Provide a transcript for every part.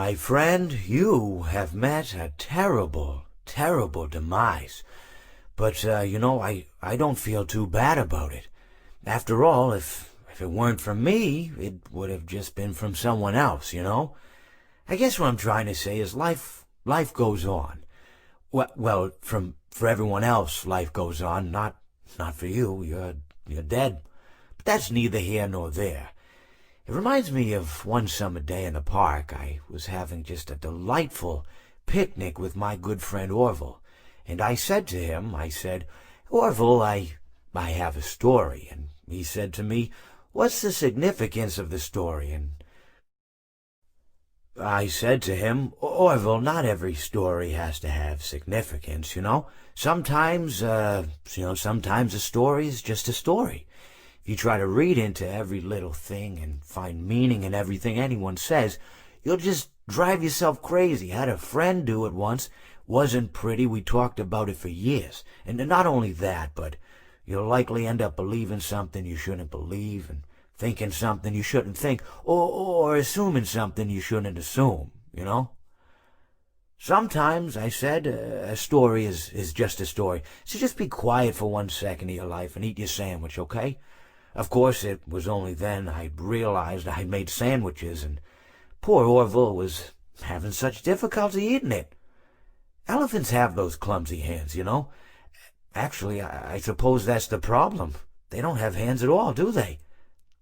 My friend, you have met a terrible, terrible demise. But, I don't feel too bad about it. After all, if it weren't from me, it would have just been from someone else, you know? I guess what I'm trying to say is life goes on. Well, for everyone else, life goes on, not for you. You're dead. But that's neither here nor there. It reminds me of one summer day in the park. I was having just a delightful picnic with my good friend Orville, and I said to him, Orville, I have a story. And he said to me, what's the significance of the story? And I said to him, Orville, not every story has to have significance, you know. Sometimes a story is just a story. If you try to read into every little thing and find meaning in everything anyone says, you'll just drive yourself crazy. I had a friend do it once. Wasn't pretty. We talked about it for years. And not only that, but you'll likely end up believing something you shouldn't believe, and thinking something you shouldn't think, or assuming something you shouldn't assume, you know? Sometimes, I said, a story is just a story. So just be quiet for 1 second of your life and eat your sandwich, okay? Of course, it was only then I realized I'd made sandwiches, and poor Orville was having such difficulty eating it. Elephants have those clumsy hands, you know. Actually, I suppose that's the problem. They don't have hands at all, do they?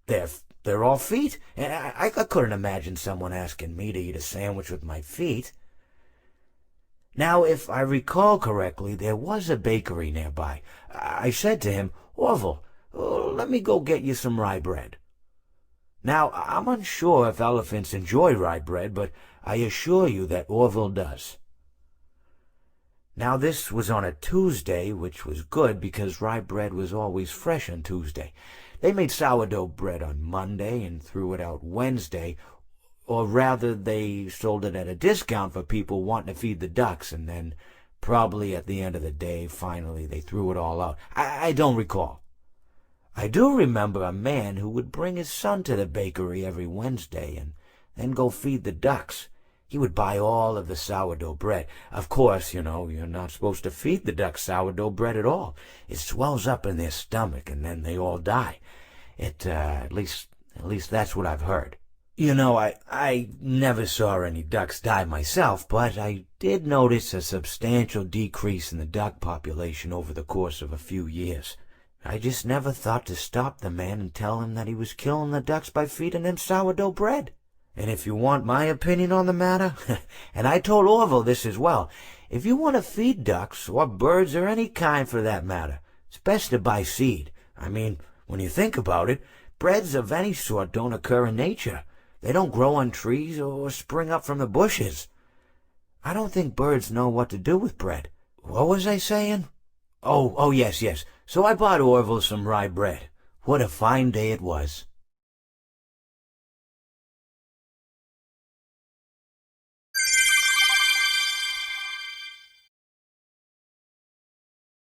They're all feet. And I couldn't imagine someone asking me to eat a sandwich with my feet. Now, if I recall correctly, there was a bakery nearby. I said to him, Orville, let me go get you some rye bread. Now, I'm unsure if elephants enjoy rye bread, but I assure you that Orville does. Now, this was on a Tuesday, which was good because rye bread was always fresh on Tuesday. They made sourdough bread on Monday and threw it out Wednesday, or rather they sold it at a discount for people wanting to feed the ducks, and then probably at the end of the day, finally, they threw it all out. I don't recall. I do remember a man who would bring his son to the bakery every Wednesday and then go feed the ducks. He would buy all of the sourdough bread. Of course, you know, you're not supposed to feed the ducks sourdough bread at all. It swells up in their stomach, and then they all die. At least that's what I've heard. You know, I never saw any ducks die myself, but I did notice a substantial decrease in the duck population over the course of a few years. I just never thought to stop the man and tell him that he was killing the ducks by feeding them sourdough bread. And if you want my opinion on the matter, and I told Orville this as well, if you want to feed ducks, or birds, or any kind for that matter, it's best to buy seed. I mean, when you think about it, breads of any sort don't occur in nature. They don't grow on trees or spring up from the bushes. I don't think birds know what to do with bread. What was I saying? Oh, yes. So I bought Orville some rye bread. What a fine day it was.